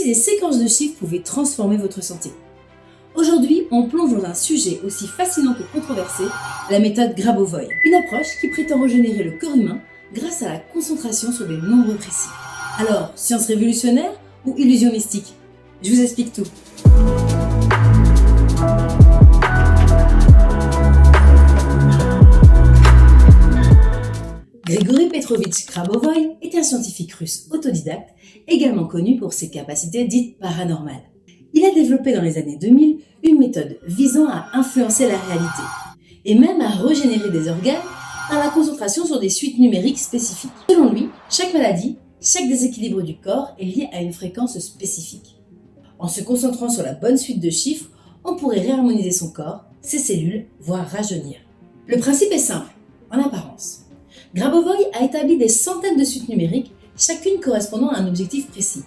si des séquences de chiffres pouvaient transformer votre santé. Aujourd'hui, on plonge dans un sujet aussi fascinant que controversé, la méthode Grabovoi. Une approche qui prétend régénérer le corps humain grâce à la concentration sur des nombres précis. Alors, science révolutionnaire ou illusion mystique? Je vous explique tout. Grigori Petrovitch Grabovoi est un scientifique russe autodidacte, également connu pour ses capacités dites paranormales. Il a développé dans les années 2000 une méthode visant à influencer la réalité, et même à régénérer des organes par la concentration sur des suites numériques spécifiques. Selon lui, chaque maladie, chaque déséquilibre du corps est lié à une fréquence spécifique. En se concentrant sur la bonne suite de chiffres, on pourrait réharmoniser son corps, ses cellules, voire rajeunir. Le principe est simple, en apparence. Grabovoi a établi des centaines de suites numériques, chacune correspondant à un objectif précis.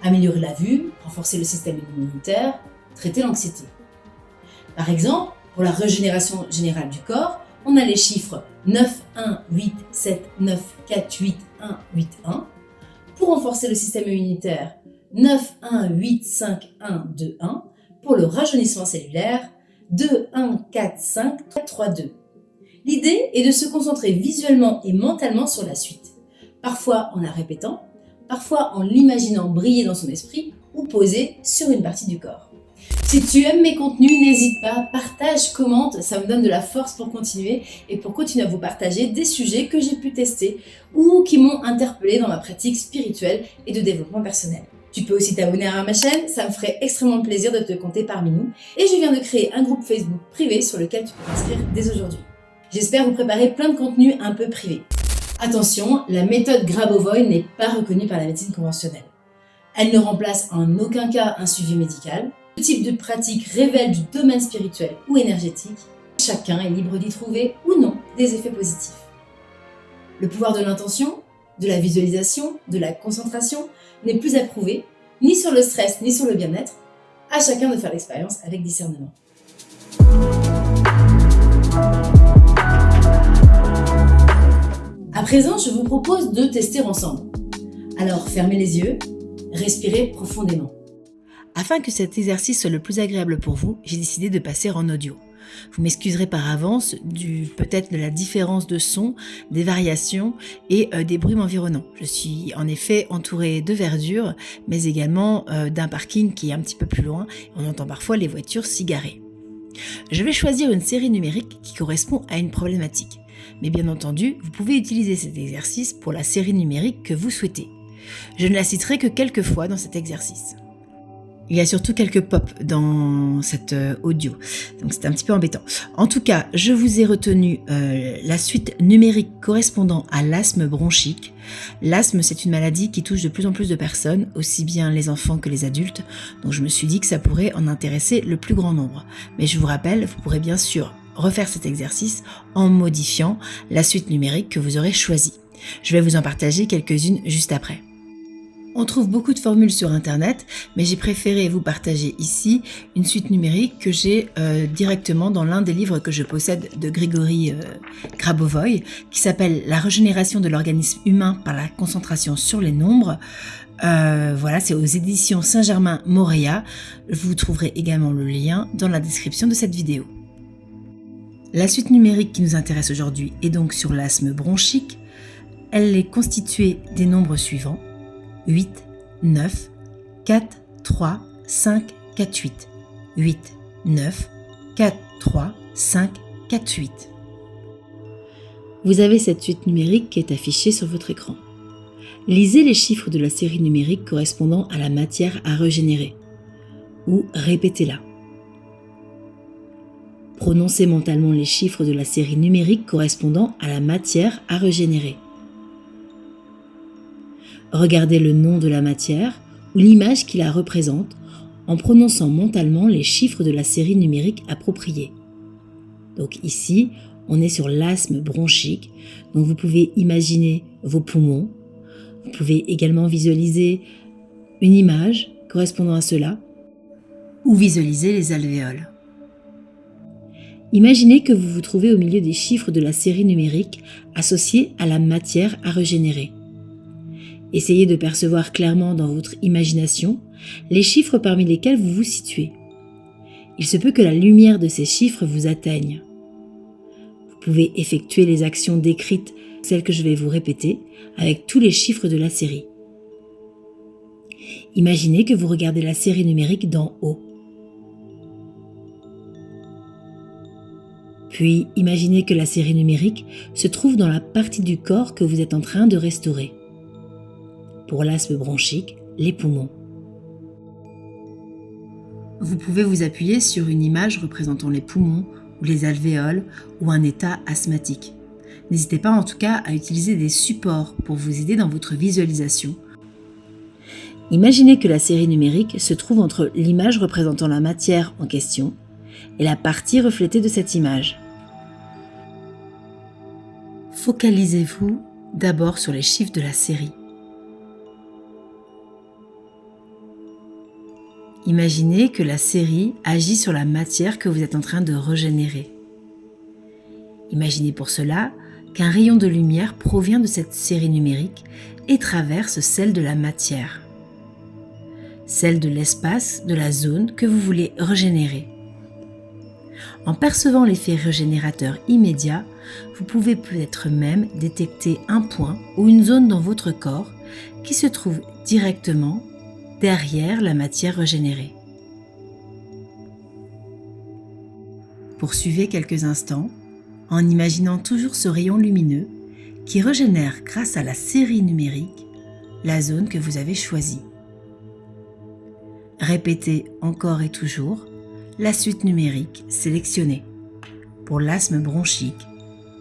Améliorer la vue, renforcer le système immunitaire, traiter l'anxiété. Par exemple, pour la régénération générale du corps, on a les chiffres 9, 1, 8, 7, 9, 4, 8, 1, 8, 1. Pour renforcer le système immunitaire, 9, 1, 8, 5, 1, 2, 1. Pour le rajeunissement cellulaire, 2, 1, 4, 5, 3, 2. L'idée est de se concentrer visuellement et mentalement sur la suite, parfois en la répétant, parfois en l'imaginant briller dans son esprit ou poser sur une partie du corps. Si tu aimes mes contenus, n'hésite pas, partage, commente, ça me donne de la force pour continuer et pour continuer à vous partager des sujets que j'ai pu tester ou qui m'ont interpellé dans ma pratique spirituelle et de développement personnel. Tu peux aussi t'abonner à ma chaîne, ça me ferait extrêmement plaisir de te compter parmi nous. Et je viens de créer un groupe Facebook privé sur lequel tu peux t'inscrire dès aujourd'hui. J'espère vous préparer plein de contenus un peu privés. Attention, la méthode Grabovoi n'est pas reconnue par la médecine conventionnelle. Elle ne remplace en aucun cas un suivi médical. Ce type de pratique révèle du domaine spirituel ou énergétique. Chacun est libre d'y trouver ou non des effets positifs. Le pouvoir de l'intention, de la visualisation, de la concentration n'est plus à prouver, ni sur le stress ni sur le bien-être. À chacun de faire l'expérience avec discernement. À présent, je vous propose de tester ensemble. Alors, fermez les yeux, respirez profondément. Afin que cet exercice soit le plus agréable pour vous, j'ai décidé de passer en audio. Vous m'excuserez par avance peut-être de la différence de son, des variations et des bruits environnants. Je suis en effet entourée de verdure, mais également d'un parking qui est un petit peu plus loin. On entend parfois les voitures s'y garer. Je vais choisir une série numérique qui correspond à une problématique. Mais bien entendu, vous pouvez utiliser cet exercice pour la série numérique que vous souhaitez. Je ne la citerai que quelques fois dans cet exercice. Il y a surtout quelques pops dans cet audio, donc c'est un petit peu embêtant. En tout cas, je vous ai retenu la suite numérique correspondant à l'asthme bronchique. L'asthme, c'est une maladie qui touche de plus en plus de personnes, aussi bien les enfants que les adultes, donc je me suis dit que ça pourrait en intéresser le plus grand nombre. Mais je vous rappelle, vous pourrez bien sûr refaire cet exercice en modifiant la suite numérique que vous aurez choisie. Je vais vous en partager quelques-unes juste après. On trouve beaucoup de formules sur internet, mais j'ai préféré vous partager ici une suite numérique que j'ai directement dans l'un des livres que je possède de Grigori Grabovoi, qui s'appelle « La régénération de l'organisme humain par la concentration sur les nombres ». Voilà, c'est aux éditions Saint-Germain-Moréa. Vous trouverez également le lien dans la description de cette vidéo. La suite numérique qui nous intéresse aujourd'hui est donc sur l'asthme bronchique. Elle est constituée des nombres suivants: 8, 9, 4, 3, 5, 4, 8. 8, 9, 4, 3, 5, 4, 8. Vous avez cette suite numérique qui est affichée sur votre écran. Lisez les chiffres de la série numérique correspondant à la matière à régénérer, ou répétez-la. Prononcez mentalement les chiffres de la série numérique correspondant à la matière à régénérer. Regardez le nom de la matière ou l'image qui la représente en prononçant mentalement les chiffres de la série numérique appropriée. Donc ici, on est sur l'asthme bronchique, donc vous pouvez imaginer vos poumons. Vous pouvez également visualiser une image correspondant à cela ou visualiser les alvéoles. Imaginez que vous vous trouvez au milieu des chiffres de la série numérique associés à la matière à régénérer. Essayez de percevoir clairement dans votre imagination les chiffres parmi lesquels vous vous situez. Il se peut que la lumière de ces chiffres vous atteigne. Vous pouvez effectuer les actions décrites, celles que je vais vous répéter, avec tous les chiffres de la série. Imaginez que vous regardez la série numérique d'en haut. Puis, imaginez que la série numérique se trouve dans la partie du corps que vous êtes en train de restaurer. Pour l'asthme bronchique, les poumons. Vous pouvez vous appuyer sur une image représentant les poumons ou les alvéoles ou un état asthmatique. N'hésitez pas en tout cas à utiliser des supports pour vous aider dans votre visualisation. Imaginez que la série numérique se trouve entre l'image représentant la matière en question et la partie reflétée de cette image. Focalisez-vous d'abord sur les chiffres de la série. Imaginez que la série agit sur la matière que vous êtes en train de régénérer. Imaginez pour cela qu'un rayon de lumière provient de cette série numérique et traverse celle de la matière, celle de l'espace de la zone que vous voulez régénérer. En percevant l'effet régénérateur immédiat, vous pouvez peut-être même détecter un point ou une zone dans votre corps qui se trouve directement derrière la matière régénérée. Poursuivez quelques instants en imaginant toujours ce rayon lumineux qui régénère grâce à la série numérique la zone que vous avez choisie. Répétez encore et toujours la suite numérique sélectionnée. Pour l'asthme bronchique,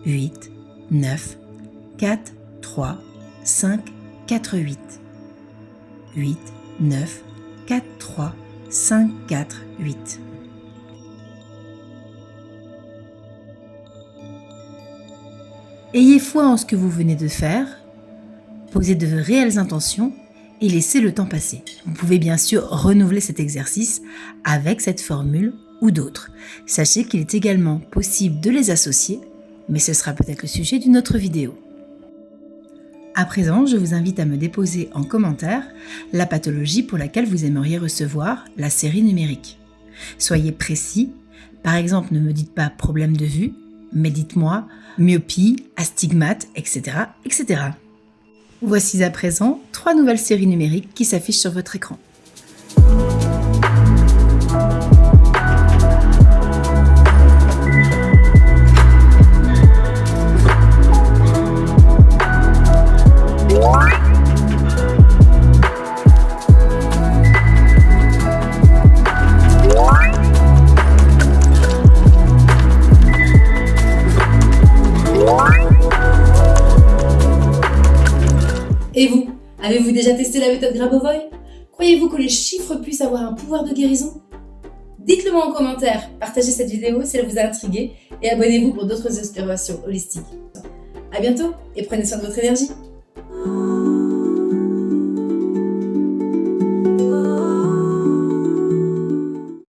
8, 9, 4, 3, 5, 4, 8. 8, 9, 4, 3, 5, 4, 8. Ayez foi en ce que vous venez de faire, posez de réelles intentions et laissez le temps passer. Vous pouvez bien sûr renouveler cet exercice avec cette formule ou d'autres. Sachez qu'il est également possible de les associer, mais ce sera peut-être le sujet d'une autre vidéo. À présent, je vous invite à me déposer en commentaire la pathologie pour laquelle vous aimeriez recevoir la série numérique. Soyez précis, par exemple ne me dites pas problème de vue, mais dites-moi myopie, astigmate, etc., etc. Voici à présent 3 nouvelles séries numériques qui s'affichent sur votre écran. Et vous, avez-vous déjà testé la méthode Grabovoi? Croyez-vous que les chiffres puissent avoir un pouvoir de guérison? Dites-le moi en commentaire, partagez cette vidéo si elle vous a intrigué et abonnez-vous pour d'autres explorations holistiques. À bientôt et prenez soin de votre énergie.